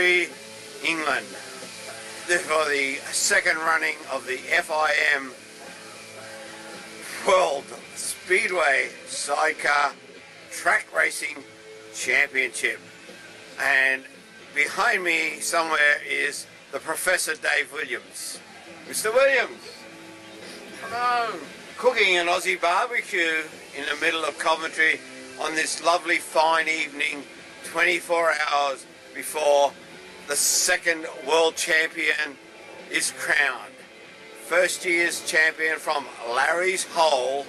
Coventry, England, for the second running of the FIM World Speedway Sidecar Track Racing Championship. And behind me somewhere is the Professor Dave Williams. Mr. Williams, hello. Cooking an Aussie barbecue in the middle of Coventry on this lovely fine evening, 24 hours before the second world champion is crowned. First year's champion from Larry's Hole,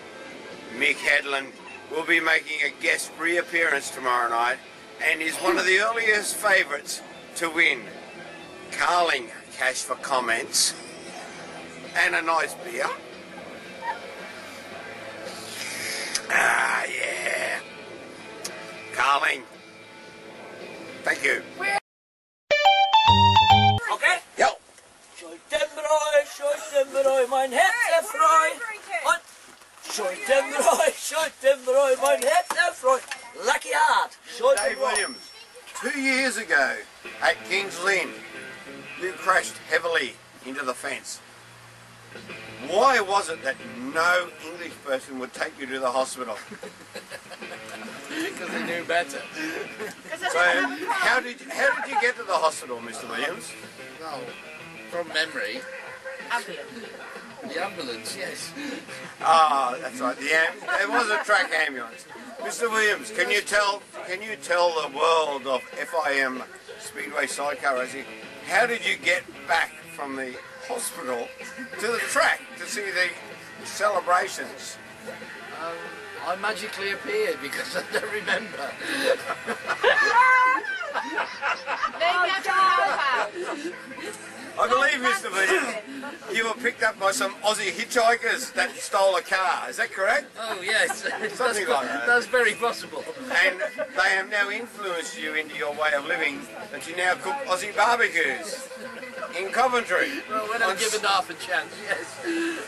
Mick Headland, will be making a guest reappearance tomorrow night and is one of the earliest favourites to win. Carling cash for comments and a nice beer. Ah, yeah. Carling. Thank you. Okay? Yo. Schultenbräu, mein Herz erfreut. Und Schultenbräu, mein Herz erfreut. Lucky heart. Dave Williams, 2 years ago at King's Lynn, you crashed heavily into the fence. Why was it that no English person would take you to the hospital? Because they knew better. So, how did you get to the hospital, Mr. Williams? Well, from memory, Ambulance. the ambulance, yes. Ah, that's right. It was a track ambulance. Mr. Williams, can you tell the world of FIM Speedway Sidecar Racing, how did you get back from the hospital to the track to see the celebrations? I magically appeared because I don't remember. I believe, Mr. Williams, you were picked up by some Aussie hitchhikers that stole a car. Is that correct? Oh yes, Something like that. That's very possible. And they have now influenced you into your way of living, that you now cook Aussie barbecues in Coventry. Well, when I'm given half a chance, yes.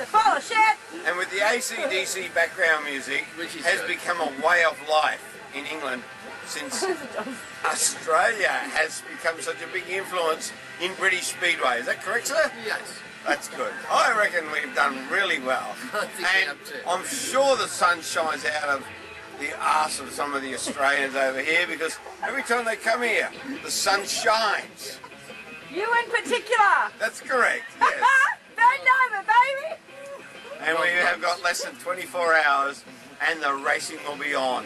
Full of shit. And with the AC/DC background music, Which is has good. become a way of life in England since Australia has become such a big influence in British Speedway. Is that correct, sir? Yes. That's good. I reckon we've done really well. I think we And have too. I'm sure the sun shines out of the arse of some of the Australians over here, because every time they come here, the sun shines. You in particular. That's correct, yes. Bend over, baby. And we have got less than 24 hours and the racing will be on.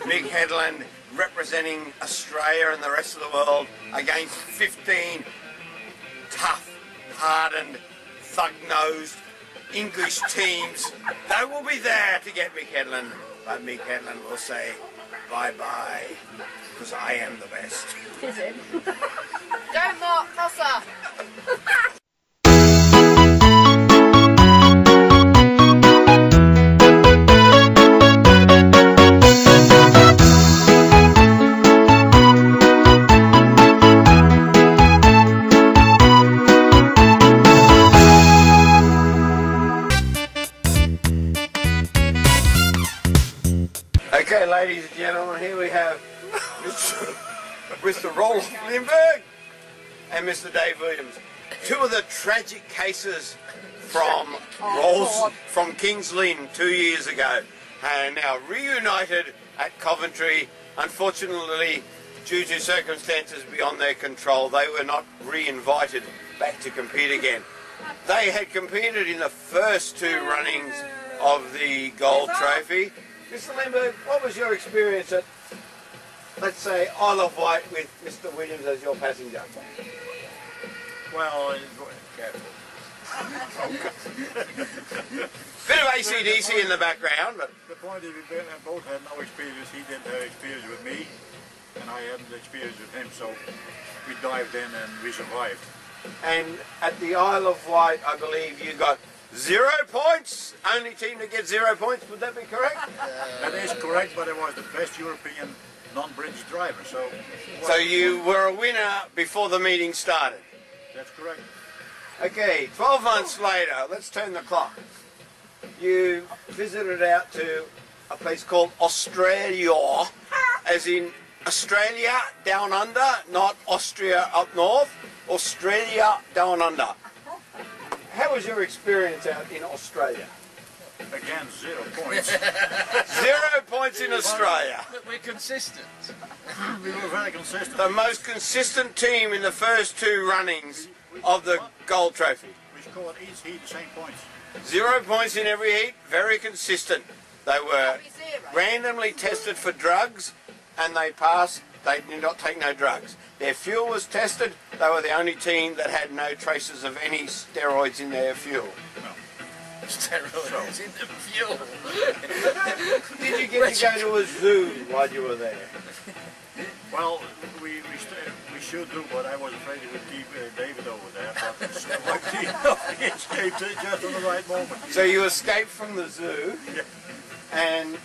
Mick Headland representing Australia and the rest of the world against 15 tough, hardened, thug-nosed English teams. They will be there to get Mick Headland, but Mick Headland will say bye-bye, because I am the best. Is it? Go, Mark, tosser. Okay, ladies and gentlemen, here we have Mr. Rolf Lindbergh and Mr. Dave Williams. Two of the tragic cases from from King's Lynn 2 years ago and now reunited at Coventry. Unfortunately, due to circumstances beyond their control, they were not re-invited back to compete again. They had competed in the first two runnings of the Gold Trophy. Mr. Lindbergh, what was your experience at, let's say, Isle of Wight with Mr. Williams as your passenger? Well, Bit of AC/DC in the background, but the point is we both had no experience. He didn't have experience with me, and I hadn't experience with him, so we dived in and we survived. and at the Isle of Wight, I believe you got 0 points. Only team to get 0 points. Would that be correct? That is correct, but it was the best European non-British driver, so... So you were a winner before the meeting started. That's correct. Okay, 12 months later, let's turn the clock. You visited out to a place called Australia, as in Australia down under, not Austria up north. Australia down under. How was your experience out in Australia? Again, 0 points. 0 points in Australia. But we're consistent. We were very consistent. The most consistent team in the first 2 runnings of the Gold Trophy. We scored each heat the same points. 0 points in every heat, very consistent. They were randomly tested for drugs and they passed. They did not take no drugs. Their fuel was tested. They were the only team that had no traces of any steroids in their fuel. Steroids in the fuel. Did you get to go to a zoo while you were there? Well, we should do, but I was afraid he would keep David over there. But luckily, he escaped just on the right moment. So you escaped from the zoo,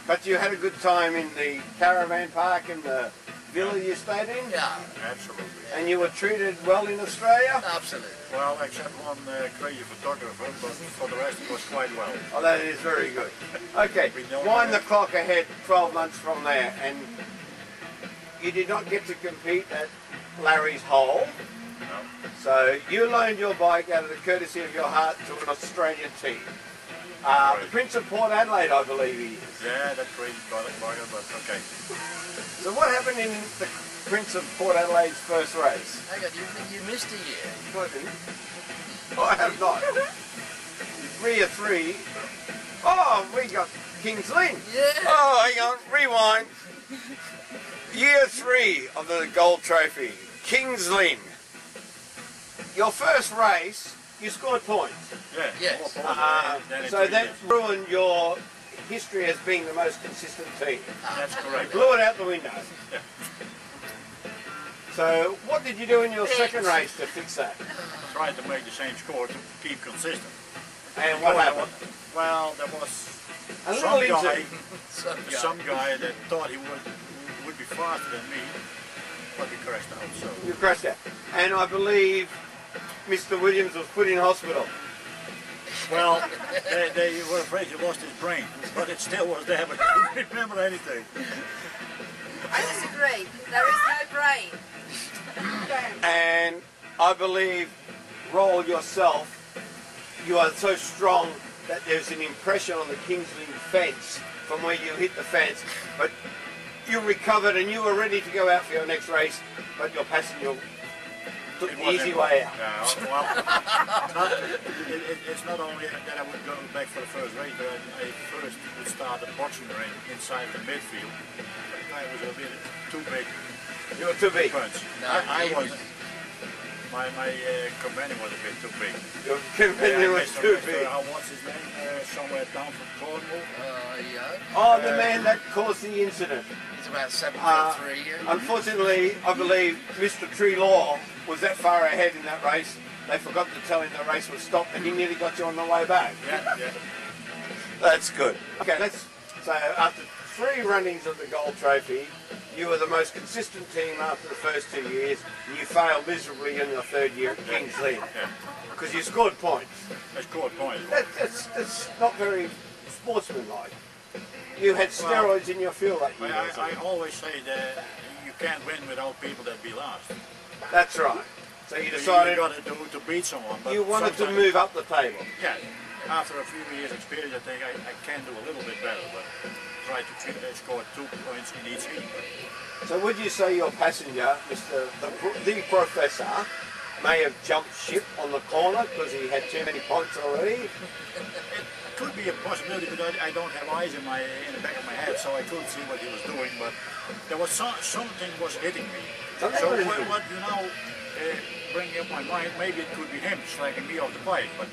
but you had a good time in the caravan park in the villa you stayed in? Yeah. Absolutely. And you were treated well in Australia? Absolutely. Well, except one crazy photographer, but for the rest it was quite well. Oh, that is very good. Okay, wind the clock ahead 12 months from there, and you did not get to compete at Larry's Hole. No. So you loaned your bike out of the courtesy of your heart to an Australian team. The Prince of Port Adelaide, I believe he is. Yeah, that's crazy bugger, but okay. So what happened in the Prince of Port Adelaide's first race? Hang on, you missed a year. No, I didn't. I have not. Year 3. Oh, we got King's Lynn. Yeah. Oh, hang on, rewind. Year 3 of the Gold Trophy, King's Lynn. Your first race, you scored points. Yeah. Yes. So that ruined your history as being the most consistent team. That's correct. Blew it out the window. So what did you do in your second race to fix that? Tried to make the same score to keep consistent. And what happened? Well, there was some guy that thought he would be faster than me, but he crashed out. So You crashed out. And I believe Mr. Williams was put in hospital. well, they were afraid he lost his brain, but it still was there, but he couldn't remember anything. I disagree. There is no brain. And I believe, Roll yourself, you are so strong that there's an impression on the King's Lynn fence from where you hit the fence, but you recovered and you were ready to go out for your next race, but your passenger took the easy way out. It's not only that I would go back for the first race, but I first would start the boxing ring inside the midfield. I was a bit too big. You were too big. Punch. No, I wasn't. My companion was a bit too big. Your companion was too big. What's his name? Somewhere down from Cornwall. Yeah. Oh, the man that caused the incident. He's about 7'3". Unfortunately, I believe Mr. Tree Law was that far ahead in that race. They forgot to tell him the race was stopped and he nearly got you on the way back. Yeah. That's good. Okay, so after 3 runnings of the Gold Trophy, you were the most consistent team after the first 2 years, and you failed miserably in your 3rd year at King's Lynn. Because you scored points. I scored points. That's not very sportsmanlike. You had steroids in your fuel that year. I always say that you can't win without people that be last. That's right. So you decided you got to do to beat someone. But you wanted to move up the table. Yeah. After a few years' experience, I think I can do a little bit better, but try to score 2 points in each heat. So would you say your passenger, the professor, may have jumped ship on the corner because he had too many points already? It could be a possibility, but I don't have eyes in the back of my head, so I couldn't see what he was doing. But there was something was hitting me. So what bringing up my mind, maybe it could be him slagging me off the bike, but.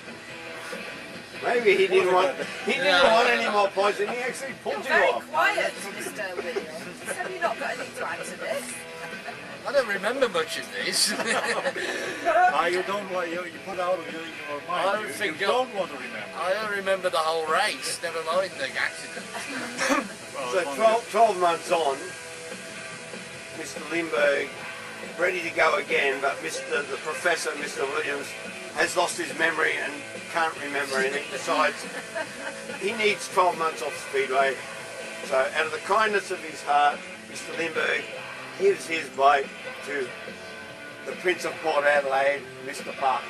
Maybe he didn't want any more points, and he actually pulled you Very off. quiet, Mr. Williams. Have you not got any to add to this? I don't remember much of this. You don't want you put out of your mind. You don't want to remember. I don't remember the whole race, never mind the accident. So 12 months on, Mr. Lindbergh, ready to go again, but the professor, Mr. Williams, has lost his memory and can't remember anything. Besides, he needs 12 months off Speedway. So out of the kindness of his heart, Mr. Lindbergh gives his bike to the Prince of Port Adelaide, Mr. Parker.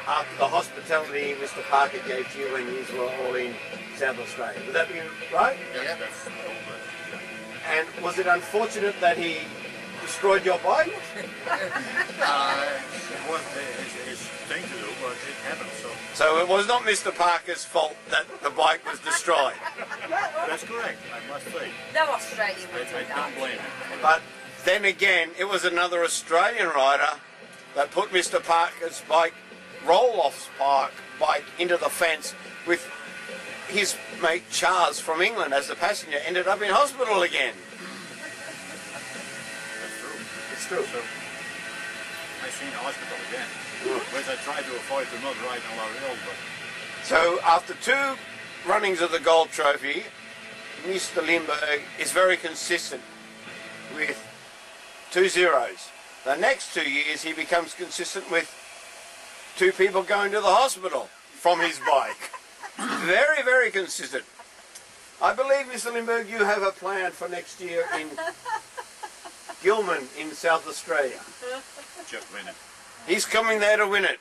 After the hospitality Mr. Parker gave to you when you were all in South Australia. Would that be right? Yeah. That's all good. And was it unfortunate that he destroyed your bike? It was his thing to do, but it happened. So it was not Mr. Parker's fault that the bike was destroyed. That's correct, I must say. No Australian would do I that. don't blame him. But then again, it was another Australian rider that put Mr. Parker's bike, roll-off bike, into the fence with his mate Charles from England as the passenger, ended up in hospital again. That's true. It's true. So, I seen the hospital again, which I tried to avoid to not ride on our hill, but So after 2 runnings of the Gold Trophy, Mr. Lindbergh is very consistent with 2 zeros. The next 2 years he becomes consistent with 2 people going to the hospital from his bike. Very, very consistent. I believe, Mr. Lindbergh, you have a plan for next year in Gilman in South Australia. just win it. He's coming there to win it.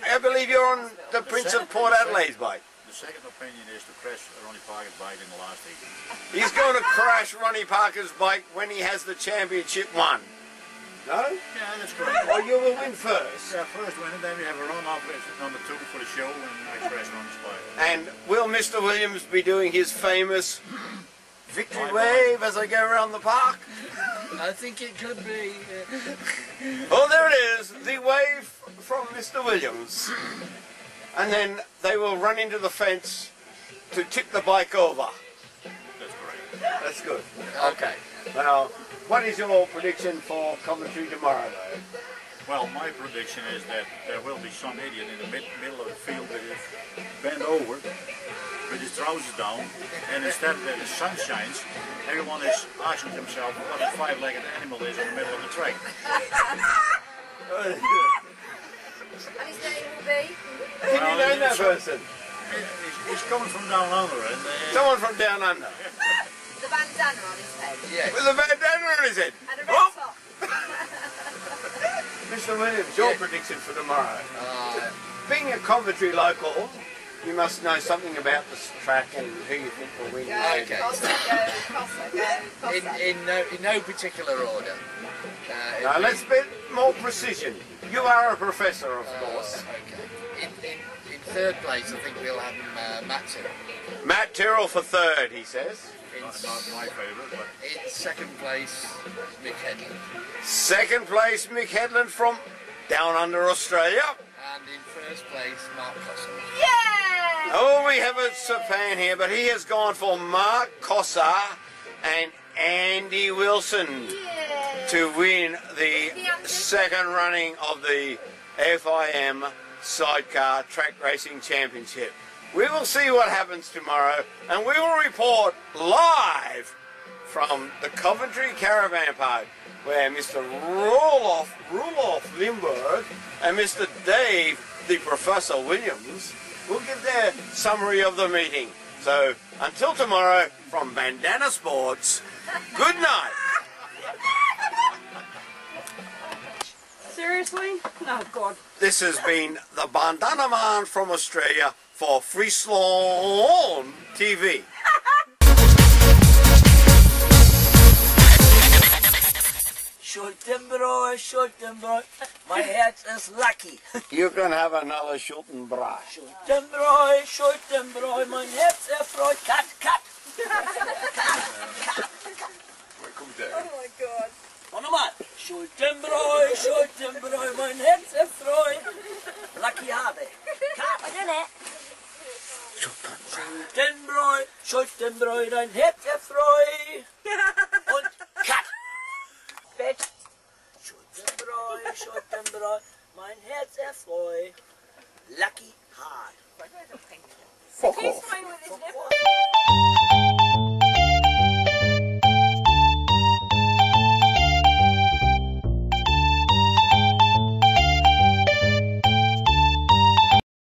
I believe you're on the Prince of Port Adelaide's bike. The second opinion is to crash Ronnie Parker's bike in the last heat. He's going to crash Ronnie Parker's bike when he has the championship won. No? Yeah, that's correct. Or you will win first. Yeah, first win it, then we have a run-off with number 2 for the show, and I crash Ronnie's bike. And will Mr. Williams be doing his famous victory wave as I go around the park? I think it could be. Oh, there it is, the wave from Mr. Williams. And then they will run into the fence to tip the bike over. That's correct. That's good. Okay. Now, what is your prediction for Coventry tomorrow, though? Well, my prediction is that there will be some idiot in the middle of the field that is bent over with his trousers down, and instead that the sun shines, everyone is asking himself what a 5-legged animal is in the middle of the track. And his name will be? Can you name that person? He's coming from down under, and Someone from down under. The bandana on his head. Yes. With a bandana on his head. And a red Oh! top. Mr. Williams, your prediction for tomorrow. Being a Coventry local, you must know something about this track and who you think will win. Go, Okay. Costa, go, Costa, go, Costa. In no particular order. Now let's be more precision. You are a professor, of course. Okay. In third place, I think we'll have Matt Tyrrell. Matt Tyrrell for third, he says. not my favourite, but In second place, Mick Headland. Second place, Mick Headland from down under Australia. And in first place, Mark Cossa. Yeah! Oh, we have a Sapan here, but he has gone for Mark Cossa and Andy Wilson to win the second running of the FIM Sidecar Track Racing Championship. We will see what happens tomorrow, and we will report live from the Coventry Caravan Park, where Mr. Roloff Lindbergh and Mr. Dave, the Professor Williams, will give their summary of the meeting. So, until tomorrow, from Bandana Sports, good night. Seriously? Oh, God. This has been the Bandana Man from Australia for Friesland TV. Schultenbräu, my head is lucky. You can have another Schultenbräu. Schultenbräu, mein Herz erfreut. Cut, cut. Oh, my God. Und nochmal. Schultenbräu, mein Herz erfreut. Lucky habe. Cut. Schultenbräu, dein Herz erfreut. Und cut. Bitch. Schultenbräu, mein Herz erfreut. Lucky